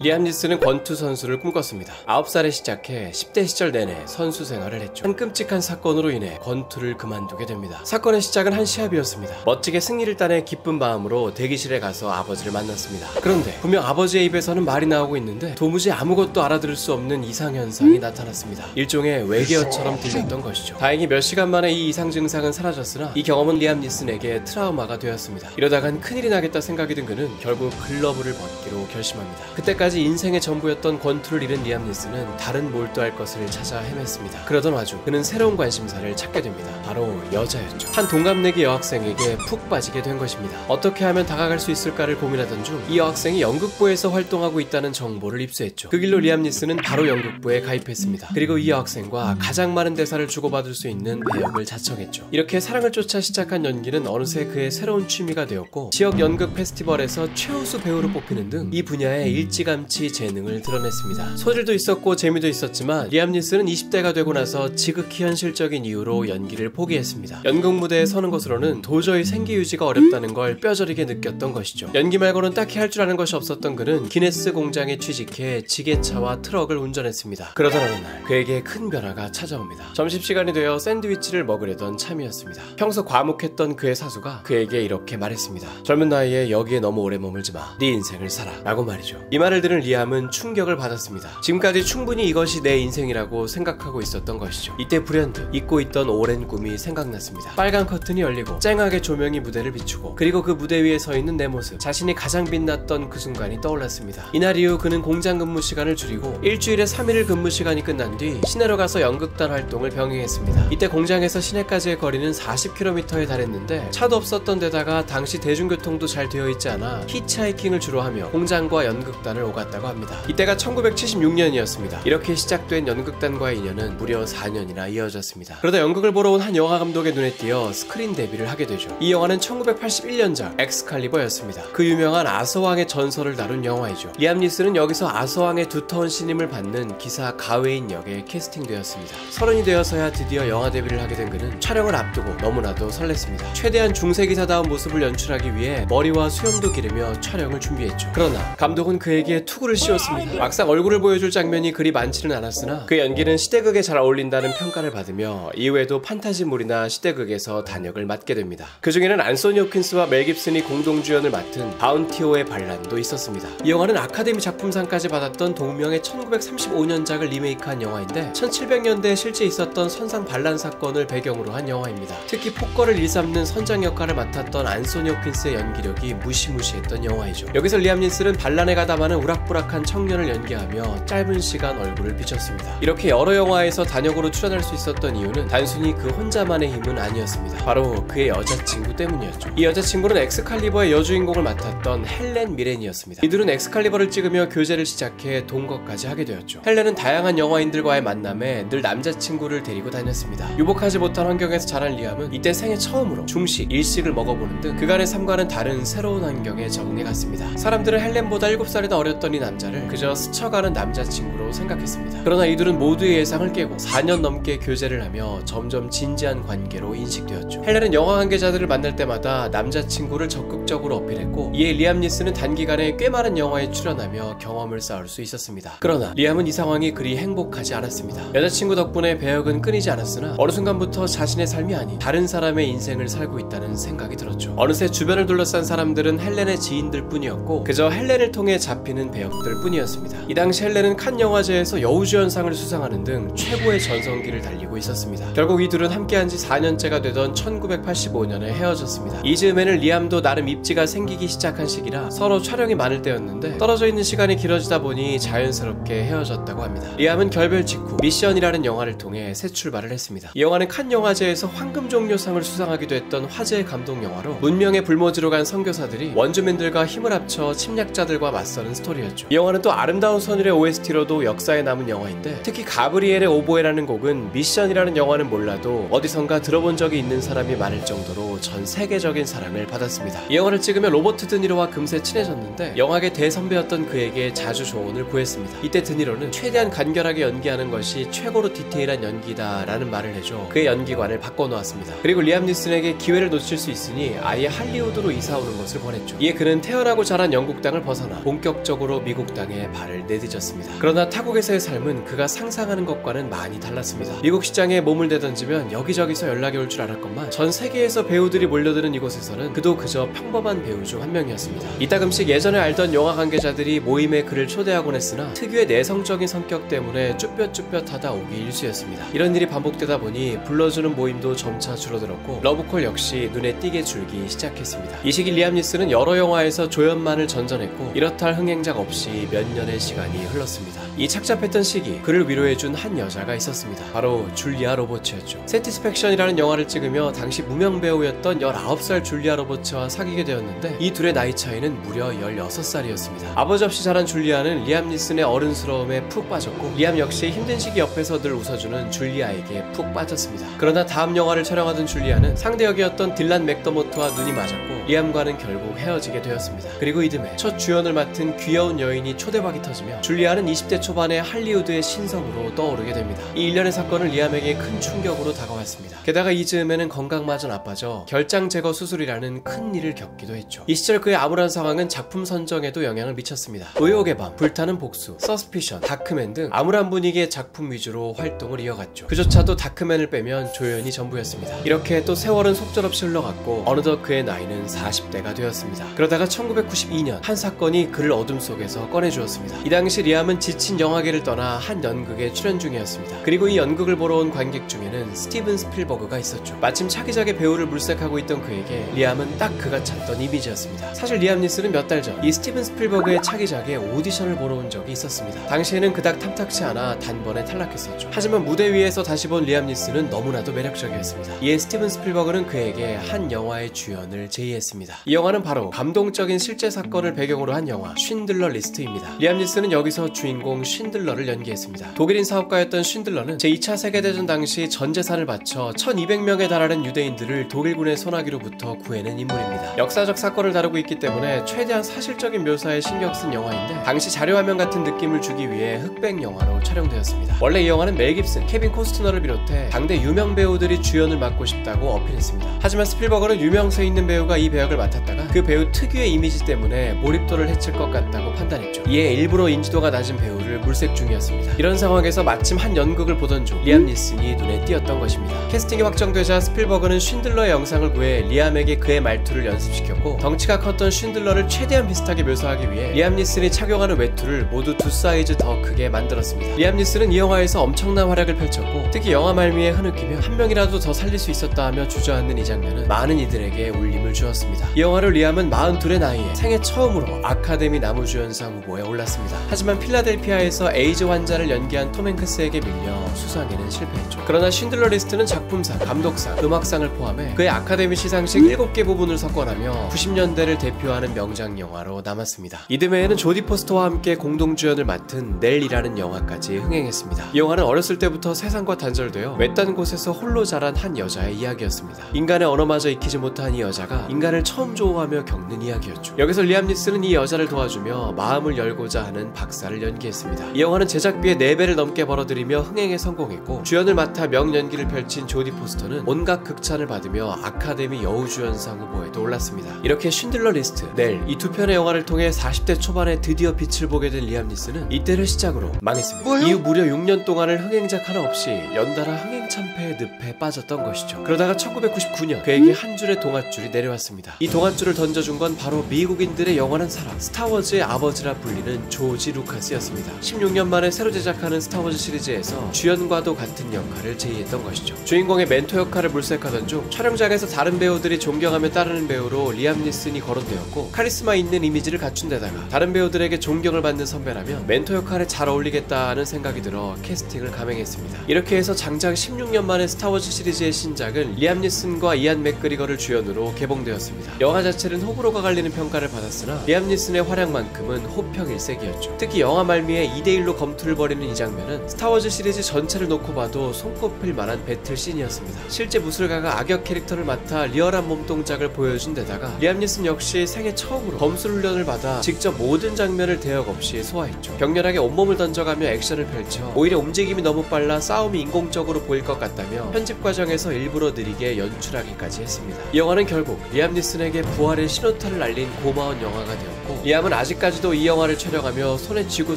리암 니슨은 권투 선수를 꿈꿨습니다. 9살에 시작해 10대 시절 내내 선수 생활을 했죠. 한 끔찍한 사건으로 인해 권투를 그만두게 됩니다. 사건의 시작은 한 시합이었습니다. 멋지게 승리를 따내 기쁜 마음으로 대기실에 가서 아버지를 만났습니다. 그런데 분명 아버지의 입에서는 말이 나오고 있는데 도무지 아무것도 알아들을 수 없는 이상현상이 나타났습니다. 일종의 외계어처럼 들렸던 것이죠. 다행히 몇 시간 만에 이 이상 증상은 사라졌으나 이 경험은 리암 니슨에게 트라우마가 되었습니다. 이러다간 큰일이 나겠다 생각이 든 그는 결국 글러브를 벗기로 결심합니다. 그때까지 인생의 전부였던 권투를 잃은 리암 니슨은 다른 몰두할 것을 찾아 헤맸습니다. 그러던 와중 그는 새로운 관심사를 찾게 됩니다. 바로 여자였죠. 한 동갑내기 여학생에게 푹 빠지게 된 것입니다. 어떻게 하면 다가갈 수 있을까를 고민하던 중 이 여학생이 연극부에서 활동하고 있다는 정보를 입수했죠. 그 길로 리암 니슨은 바로 연극부에 가입했습니다. 그리고 이 여학생과 가장 많은 대사를 주고받을 수 있는 배역을 자청했죠. 이렇게 사랑을 쫓아 시작한 연기는 어느새 그의 새로운 취미가 되었고 지역 연극 페스티벌에서 최우수 배우로 뽑히는 등 이 분야에 일찌감치 재능을 드러냈습니다. 소질도 있었고 재미도 있었지만 리암 니슨은 20대가 되고 나서 지극히 현실적인 이유로 연기를 포기했습니다. 연극 무대에 서는 것으로는 도저히 생계 유지가 어렵다는 걸 뼈저리게 느꼈던 것이죠. 연기 말고는 딱히 할 줄 아는 것이 없었던 그는 기네스 공장에 취직해 지게차와 트럭을 운전했습니다. 그러던 어느 날 그에게 큰 변화가 찾아옵니다. 점심시간이 되어 샌드위치를 먹으려던 참이었습니다. 평소 과묵했던 그의 사수가 그에게 이렇게 말했습니다. 젊은 나이에 여기에 너무 오래 머물지 마. 네 인생을 살아. 라고 말이죠. 이 말을 들은 리암은 충격을 받았습니다. 지금까지 충분히 이것이 내 인생이라고 생각하고 있었던 것이죠. 이때 불현듯 잊고 있던 오랜 꿈이 생각났습니다. 빨간 커튼이 열리고 쨍하게 조명이 무대를 비추고 그리고 그 무대 위에 서 있는 내 모습, 자신이 가장 빛났던 그 순간이 떠올랐습니다. 이날 이후 그는 공장 근무 시간을 줄이고 일주일에 3일 근무 시간이 끝난 뒤 시내로 가서 연극단 활동을 병행했습니다. 이때 공장에서 시내까지의 거리는 40km에 달했는데 차도 없었던 데다가 당시 대중교통도 잘 되어 있지 않아 히치하이킹을 주로 하며 공장과 연극단을 오갔다고 합니다. 이때가 1976년이었습니다. 이렇게 시작된 연극단과의 인연은 무려 4년이나 이어졌습니다. 그러다 연극을 보러 온 한 영화 감독의 눈에 띄어 스크린 데뷔를 하게 되죠. 이 영화는 1981년작 엑스칼리버였습니다. 그 유명한 아서왕의 전설을 다룬 영화이죠. 리암 니슨은 여기서 아서왕의 두터운 신임을 받는 기사 가웨인 역에 캐스팅되었습니다. 30이 되어서야 드디어 영화 데뷔를 하게 된 그는 촬영을 앞두고 너무나도 설렜습니다. 최대한 중세기사다운 모습을 연출하기 위해 머리와 수염도 기르며 촬영을 준비했죠. 그러나 감독은 그에게 투구를 씌웠습니다. 막상 얼굴을 보여줄 장면이 그리 많지는 않았으나 그 연기는 시대극에 잘 어울린다는 평가를 받으며 이후에도 판타지물이나 시대극에서 단역을 맡게 됩니다. 그 중에는 안소니 호킨스와 멜 깁슨이 공동 주연을 맡은 바운티오의 반란도 있었습니다. 이 영화는 아카데미 작품상까지 받았던 동명의 1935년작을 리메이크한 영화인데 1700년대에 실제 있었던 선상 반란 사건을 배경으로 한 영화입니다. 특히 폭거를 일삼는 선장 역할을 맡았던 안소니 호킨스의 연기력이 무시무시했던 영화이죠. 여기서 리암 니슨은 반란에 가담하는 우락부락한 청년을 연기하며 짧은 시간 얼굴을 비쳤습니다. 이렇게 여러 영화에서 단역으로 출연할 수 있었던 이유는 단순히 그 혼자만의 힘은 아니었습니다. 바로 그의 여자친구 때문이었죠. 이 여자친구는 엑스칼리버의 여주인공을 맡았던 헬렌 미렌이었습니다. 이들은 엑스칼리버를 찍으며 교제를 시작해 동거까지 하게 되었죠. 헬렌은 다양한 영화인들과의 만남에 늘 남자친구를 데리고 다녔습니다. 유복하지 못한 환경에서 자란 리암은 이때 생애 처음으로 중식, 일식을 먹어보는 등 그간의 삶과는 다른 새로운 환경에 적응해갔습니다. 사람들은 헬렌보다 7살이 더 어렸던 이 남자를 그저 스쳐가는 남자친구로 생각했습니다. 그러나 이들은 모두의 예상을 깨고 4년 넘게 교제를 하며 점점 진지한 관계로 인식되었죠. 헬렌은 영화 관계자들을 만날 때마다 남자친구를 적극적으로 어필했고 이에 리암 니슨은 단기간에 꽤 많은 영화에 출연하며 경험을 쌓을 수 있었습니다. 그러나 리암은 이 상황이 그리 행복하지 않았습니다. 여자친구 덕분에 배역은 끊이지 않았으나 어느 순간부터 자신의 삶이 아닌 다른 사람의 인생을 살고 있다는 생각이 들었죠. 어느새 주변을 둘러싼 사람들은 헬렌의 지인들 뿐이었고 그저 헬렌을 통해 잡히는 배역들 뿐이었습니다. 이 당시 헬렌은 칸 영화제에서 여우주연상을 수상하는 등 최고의 전성기를 달리고 있었습니다. 결국 이 둘은 함께한 지 4년째가 되던 1985년에 헤어졌습니다. 이 즈음에는 리암도 나름 입지가 생기기 시작한 시기라 서로 촬영이 많을 때였는데 떨어져 있는 시간이 길어지다 보니 자연스럽게 헤어졌다고 합니다. 리암은 결별 직후 미션이라는 영화를 통해 새 출발을 했습니다. 이 영화는 칸 영화제에서 황금종려상을 수상하기도 했던 화제의 감동 영화로 문명의 불모지로 간 선교사들이 원주민들과 힘을 합쳐 침략자들과 맞서는 스토리였죠. 이 영화는 또 아름다운 선율의 OST로도 역사에 남은 영화인데 특히 가브리엘의 오보에라는 곡은 미션이라는 영화는 몰라도 어디선가 들어본 적이 있는 사람이 많을 정도로 전 세계적인 사랑을 받았습니다. 이 영화를 찍으며 로버트 드니로와 금세 친해졌는데 영화계 대선배였던 그에게 자주 조언을 구했습니다. 이때 드니로는 최대한 간결하게 연기하는 것이 최고로 디테일한 연기다 라는 말을 해줘 그의 연기관을 바꿔놓았습니다. 그리고 리암 니슨에게 기회를 놓칠 수 있으니 아예 할리우드로 이사오는 것을 권했죠. 이에 그는 태어나고 자란 영국 땅을 벗어나 본격적으로 처음으로 미국 땅에 발을 내딛었습니다. 그러나 타국에서의 삶은 그가 상상하는 것과는 많이 달랐습니다. 미국 시장에 몸을 내던지면 여기저기서 연락이 올 줄 알았건만 전 세계에서 배우들이 몰려드는 이곳에서는 그도 그저 평범한 배우 중 한 명이었습니다. 이따금씩 예전에 알던 영화 관계자들이 모임에 그를 초대하곤 했으나 특유의 내성적인 성격 때문에 쭈뼛쭈뼛하다 오기 일쑤였습니다. 이런 일이 반복되다 보니 불러주는 모임도 점차 줄어들었고 러브콜 역시 눈에 띄게 줄기 시작했습니다. 이 시기 리암 니슨은 여러 영화에서 조연만을 전전했고 이렇다 할 흥행작 없이 몇 년의 시간이 흘렀습니다. 이 착잡했던 시기 그를 위로해준 한 여자가 있었습니다. 바로 줄리아 로버츠였죠. 세티스팩션이라는 영화를 찍으며 당시 무명 배우였던 19살 줄리아 로버츠와 사귀게 되었는데 이 둘의 나이 차이는 무려 16살이었습니다. 아버지 없이 자란 줄리아는 리암 니슨의 어른스러움에 푹 빠졌고 리암 역시 힘든 시기 옆에서 늘 웃어주는 줄리아에게 푹 빠졌습니다. 그러나 다음 영화를 촬영하던 줄리아는 상대 역이었던 딜란 맥더모트와 눈이 맞았고 리암과는 결국 헤어지게 되었습니다. 그리고 이듬해 첫 주연을 맡은 귀여운 여인이 초대박이 터지며 줄리아는 20대 초반에 할리우드의 신성으로 떠오르게 됩니다. 이 일련의 사건은 리암에게 큰 충격으로 다가왔습니다. 게다가 이 즈음에는 건강마저 나빠져 결장 제거 수술이라는 큰 일을 겪기도 했죠. 이 시절 그의 암울한 상황은 작품 선정에도 영향을 미쳤습니다. 의혹의 밤, 불타는 복수, 서스피션, 다크맨 등 암울한 분위기의 작품 위주로 활동을 이어갔죠. 그조차도 다크맨을 빼면 조연이 전부였습니다. 이렇게 또 세월은 속절없이 흘러갔고 어느덧 그의 나이는 40대가 되었습니다. 그러다가 1992년 한 사건이 그를 어둠 속에서 꺼내주었습니다. 이 당시 리암은 지친 영화계를 떠나 한 연극에 출연 중이었습니다. 그리고 이 연극을 보러 온 관객 중에는 스티븐 스필버그가 있었죠. 마침 차기작의 배우를 물색하고 있던 그에게 리암은 딱 그가 찾던 이미지였습니다. 사실 리암 니슨은 몇 달 전 이 스티븐 스필버그의 차기작에 오디션을 보러 온 적이 있었습니다. 당시에는 그닥 탐탁치 않아 단번에 탈락했었죠. 하지만 무대 위에서 다시 본 리암 니슨은 너무나도 매력적이었습니다. 이에 스티븐 스필버그는 그에게 한 영화의 주연을 제의했습니다. 이 영화는 바로 감동적인 실제 사건을 배경으로 한 영화 쉰들러 리스트입니다. 리암 니슨은 여기서 주인공 쉰들러를 연기했습니다. 독일인 사업가였던 쉰들러는 제2차 세계대전 당시 전 재산을 바쳐 1200명에 달하는 유대인들을 독일군의 소나기로부터 구해낸 인물입니다. 역사적 사건을 다루고 있기 때문에 최대한 사실적인 묘사에 신경 쓴 영화인데 당시 자료화면 같은 느낌을 주기 위해 흑백 영화로 촬영되었습니다. 원래 이 영화는 멜 깁슨, 케빈 코스트너를 비롯해 당대 유명 배우들이 주연을 맡고 싶다고 어필했습니다. 하지만 스필버그는 유명세 있는 배우가 이 배역을 맡았다가 그 배우 특유의 이미지 때문에 몰입도를 해칠 것 같다고 판단했죠. 이에 일부러 인지도가 낮은 배우를 물색 중이었습니다. 이런 상황에서 마침 한 연극을 보던 중 리암 니슨이 눈에 띄었던 것입니다. 캐스팅이 확정되자 스필버그는 쉰들러의 영상을 구해 리암에게 그의 말투를 연습시켰고 덩치가 컸던 쉰들러를 최대한 비슷하게 묘사하기 위해 리암 니슨이 착용하는 외투를 모두 2사이즈 더 크게 만들었습니다. 리암 니슨은 이 영화에서 엄청난 활약을 펼쳤고 특히 영화 말미에 흐느끼며 한 명이라도 더 살릴 수 있었다 하며 주저앉는 이 장면은 많은 이들에게 울림을 주었습니다. 이 영화로 리암은 42의 나이에 생애 처음으로 아카데미 나무주연상 후보에 올랐습니다. 하지만 필라델피아에서 에이즈 환자를 연기한 톰 행크스에게 밀려 수상에는 실패했죠. 그러나 쉰들러 리스트는 작품상, 감독상, 음악상을 포함해 그의 아카데미 시상식 7개 부분을 석권하며 90년대를 대표하는 명작 영화로 남았습니다. 이듬해에는 조디 포스터와 함께 공동주연을 맡은 넬이라는 영화까지 흥행했습니다. 이 영화는 어렸을 때부터 세상과 단절되어 외딴 곳에서 홀로 자란 한 여자의 이야기였습니다. 인간의 언어마저 익히지 못한 이 여자가 인간을 처음 조우하며 겪는 이야기였죠. 여기서 리암 니슨은 이 여자를 도와주며 마음을 열고자 하는 박사를 연기했습니다. 이 영화는 제작비의 4배를 넘게 벌어들이며 흥행에 성공했고 주연을 맡아 명연기를 펼친 조디 포스터는 온갖 극찬을 받으며 아카데미 여우주연상 후보에도 올랐습니다. 이렇게 쉰들러 리스트, 넬 이 두 편의 영화를 통해 40대 초반에 드디어 빛을 보게 된 리암 니슨은 이때를 시작으로 망했습니다. 뭐요? 이후 무려 6년 동안을 흥행작 하나 없이 연달아 흥행참패의 늪에 빠졌던 것이죠. 그러다가 1999년 그에게 한 줄의 동아줄이 내려왔습니다. 이 동아줄을 던져준 건 바로 미국인들의 영원한 사랑, 스타워즈의 아버지라 불리는 조지 루카스였습니다. 16년 만에 새로 제작하는 스타워즈 시리즈에서 주연과도 같은 역할을 제의했던 것이죠. 주인공의 멘토 역할을 물색하던 중 촬영장에서 다른 배우들이 존경하며 따르는 배우로 리암 니슨이 거론되었고 카리스마 있는 이미지를 갖춘 데다가 다른 배우들에게 존경을 받는 선배라면 멘토 역할에 잘 어울리겠다는 생각이 들어 캐스팅을 감행했습니다. 이렇게 해서 장장 16년 만에 스타워즈 시리즈의 신작은 리암 니슨과 이안 맥그리거를 주연으로 개봉되었습니다. 영화 자체는 호불호가 갈리는 평가를 받았으나 리암 니슨의 활약만큼은 호평일색이었죠. 특히 영화 말미에 2대1로 검투를 벌이는 이 장면은 스타워즈 시리즈 전체를 놓고 봐도 손꼽힐 만한 배틀 씬이었습니다. 실제 무술가가 악역 캐릭터를 맡아 리얼한 몸동작을 보여준 데다가 리암 니슨 역시 생애 처음으로 검술 훈련을 받아 직접 모든 장면을 대역 없이 소화했죠. 격렬하게 온몸을 던져가며 액션을 펼쳐 오히려 움직임이 너무 빨라 싸움이 인공적으로 보일 것 것 같다며 편집 과정에서 일부러 느리게 연출하기까지 했습니다. 이 영화는 결국 리암 니슨에게 부활의 신호탄을 알린 고마운 영화가 되었고, 리암은 아직까지도 이 영화를 촬영하며 손에 쥐고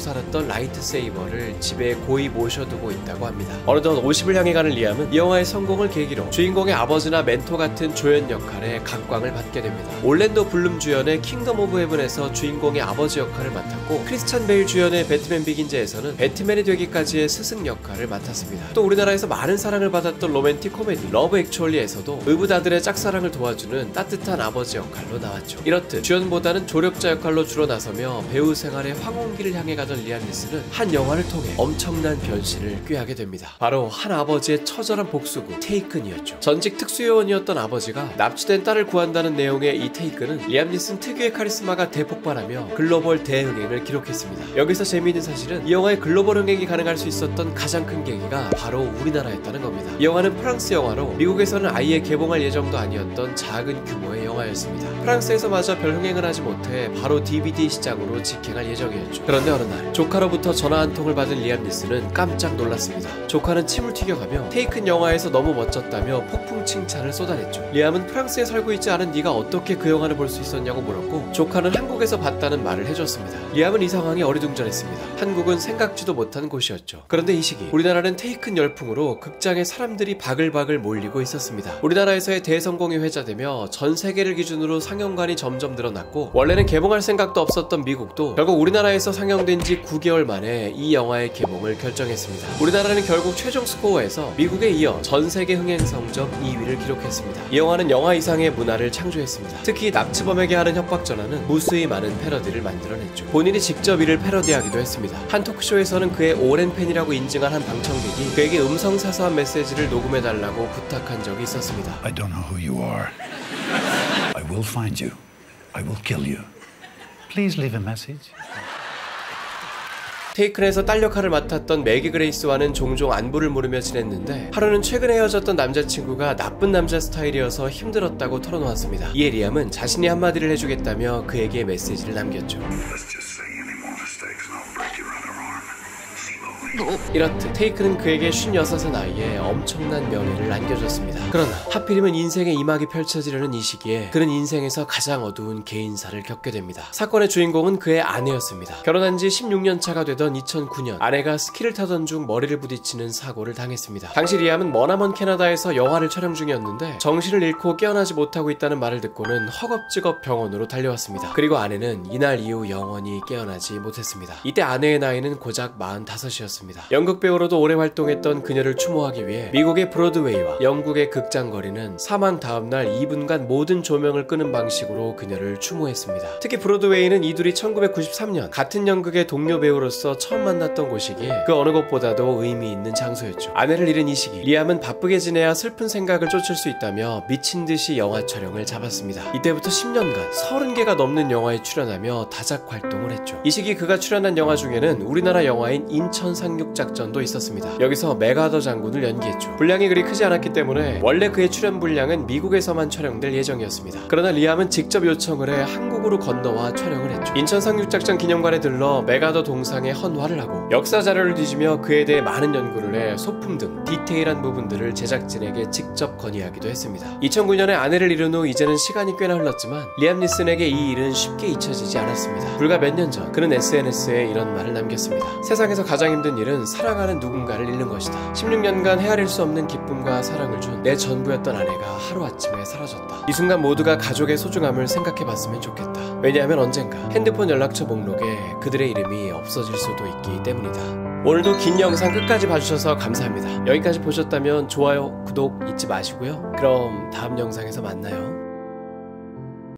살았던 라이트 세이버를 집에 고이 모셔두고 있다고 합니다. 어느덧 50을 향해 가는 리암은 이 영화의 성공을 계기로 주인공의 아버지나 멘토 같은 조연 역할에 각광을 받게 됩니다. 올랜도 블룸 주연의 킹덤 오브 헤븐에서 주인공의 아버지 역할을 맡았고, 크리스찬 베일 주연의 배트맨 비긴즈에서는 배트맨이 되기까지의 스승 역할을 맡았습니다. 또 우리나라에서 많은 사랑을 받았던 로맨틱 코미디 러브 액츄얼리에서도 의붓아들의 짝사랑을 도와주는 따뜻한 아버지 역할로 나왔죠. 이렇듯 주연보다는 조력자 역할로 주로 나서며 배우 생활의 황혼기를 향해 가던 리암 니슨은 한 영화를 통해 엄청난 변신을 꾀하게 됩니다. 바로 한 아버지의 처절한 복수극 테이큰이었죠. 전직 특수요원이었던 아버지가 납치된 딸을 구한다는 내용의 이 테이큰은 리암 니슨 특유의 카리스마가 대폭발하며 글로벌 대흥행을 기록했습니다. 여기서 재미있는 사실은 이 영화의 글로벌 흥행이 가능할 수 있었던 가장 큰 계기가 바로 우리나라였다는 겁니다. 이 영화는 프랑스 영화로 미국에서는 아예 개봉할 예정도 아니었던 작은 규모의 영화였습니다. 프랑스에서마저 별 흥행을 하지 못해 바로 DVD 시장으로 직행할 예정이었죠. 그런데 어느 날 조카로부터 전화 한 통을 받은 리암 니슨은 깜짝 놀랐습니다. 조카는 침을 튀겨가며 테이큰 영화에서 너무 멋졌다며 폭풍 칭찬을 쏟아냈죠. 리암은 프랑스에 살고 있지 않은 네가 어떻게 그 영화를 볼 수 있었냐고 물었고, 조카는 한국에서 봤다는 말을 해줬습니다. 리암은 이 상황이 어리둥절했습니다. 한국은 생각지도 못한 곳이었죠. 그런데 이 시기 우리나라는 테이큰 열풍으로 극장에 사람들이 바글바글 몰리고 있었습니다. 우리나라에서의 대성공이 회자되며 전 세계를 기준으로 상영관이 점점 늘어났고, 원래는 개봉할 생각도 없었던 미국도 결국 우리나라에서 상영된 지 9개월 만에 이 영화의 개봉을 결정했습니다. 우리나라는 결국 최종 스코어에서 미국에 이어 전 세계 흥행 성적 2위를 기록했습니다. 이 영화는 영화 이상의 문화를 창조했습니다. 특히 납치범에게 하는 협박 전화는 무수히 많은 패러디를 만들어냈죠. 본인이 직접 이를 패러디하기도 했습니다. 한 토크쇼에서는 그의 오랜 팬이라고 인증한 한 방청객이 그에게 음성 사서한 메시지를 녹음해달라고 부탁한 적이 있었습니다. I don't know who you are. I will find you. I will kill you. Please leave a message. 테이큰에서 딸 역할을 맡았던 매기 그레이스와는 종종 안부를 물으며 지냈는데, 하루는 최근에 헤어졌던 남자친구가 나쁜 남자 스타일이어서 힘들었다고 털어놓았습니다. 이에 리암은 자신이 한마디를 해주겠다며 그에게 메시지를 남겼죠. 이렇듯 테이큰은 그에게 56의 나이에 엄청난 명예를 안겨줬습니다. 그러나 하필이면 인생의 이막이 펼쳐지려는 이 시기에 그는 인생에서 가장 어두운 개인사를 겪게 됩니다. 사건의 주인공은 그의 아내였습니다. 결혼한 지 16년 차가 되던 2009년, 아내가 스키를 타던 중 머리를 부딪히는 사고를 당했습니다. 당시 리암은 머나먼 캐나다에서 영화를 촬영 중이었는데 정신을 잃고 깨어나지 못하고 있다는 말을 듣고는 허겁지겁 병원으로 달려왔습니다. 그리고 아내는 이날 이후 영원히 깨어나지 못했습니다. 이때 아내의 나이는 고작 45이었습니다. 연극 배우로도 오래 활동했던 그녀를 추모하기 위해 미국의 브로드웨이와 영국의 극장거리는 사망 다음날 2분간 모든 조명을 끄는 방식으로 그녀를 추모했습니다. 특히 브로드웨이는 이 둘이 1993년 같은 연극의 동료 배우로서 처음 만났던 곳이기에 그 어느 곳보다도 의미 있는 장소였죠. 아내를 잃은 이 시기, 리암은 바쁘게 지내야 슬픈 생각을 쫓을 수 있다며 미친 듯이 영화 촬영을 잡았습니다. 이때부터 10년간 30개가 넘는 영화에 출연하며 다작 활동을 했죠. 이 시기 그가 출연한 영화 중에는 우리나라 영화인 인천 상륙작전도 있었습니다. 여기서 맥아더 장군을 연기했죠. 분량이 그리 크지 않았기 때문에 원래 그의 출연 분량은 미국에서만 촬영될 예정이었습니다. 그러나 리암은 직접 요청을 해 한국으로 건너와 촬영을 했죠. 인천 상륙작전 기념관에 들러 맥아더 동상에 헌화를 하고 역사 자료를 뒤지며 그에 대해 많은 연구를 해 소품 등 디테일한 부분들을 제작진에게 직접 건의하기도 했습니다. 2009년에 아내를 잃은 후 이제는 시간이 꽤나 흘렀지만 리암 니슨에게 이 일은 쉽게 잊혀지지 않았습니다. 불과 몇 년 전 그는 SNS에 이런 말을 남겼습니다. 세상에서 가장 힘든 일은 사랑하는 누군가를 잃는 것이다. 16년간 헤아릴 수 없는 기쁨과 사랑을 준 내 전부였던 아내가 하루아침에 사라졌다. 이 순간 모두가 가족의 소중함을 생각해봤으면 좋겠다. 왜냐하면 언젠가 핸드폰 연락처 목록에 그들의 이름이 없어질 수도 있기 때문이다. 오늘도 긴 영상 끝까지 봐주셔서 감사합니다. 여기까지 보셨다면 좋아요, 구독 잊지 마시고요. 그럼 다음 영상에서 만나요.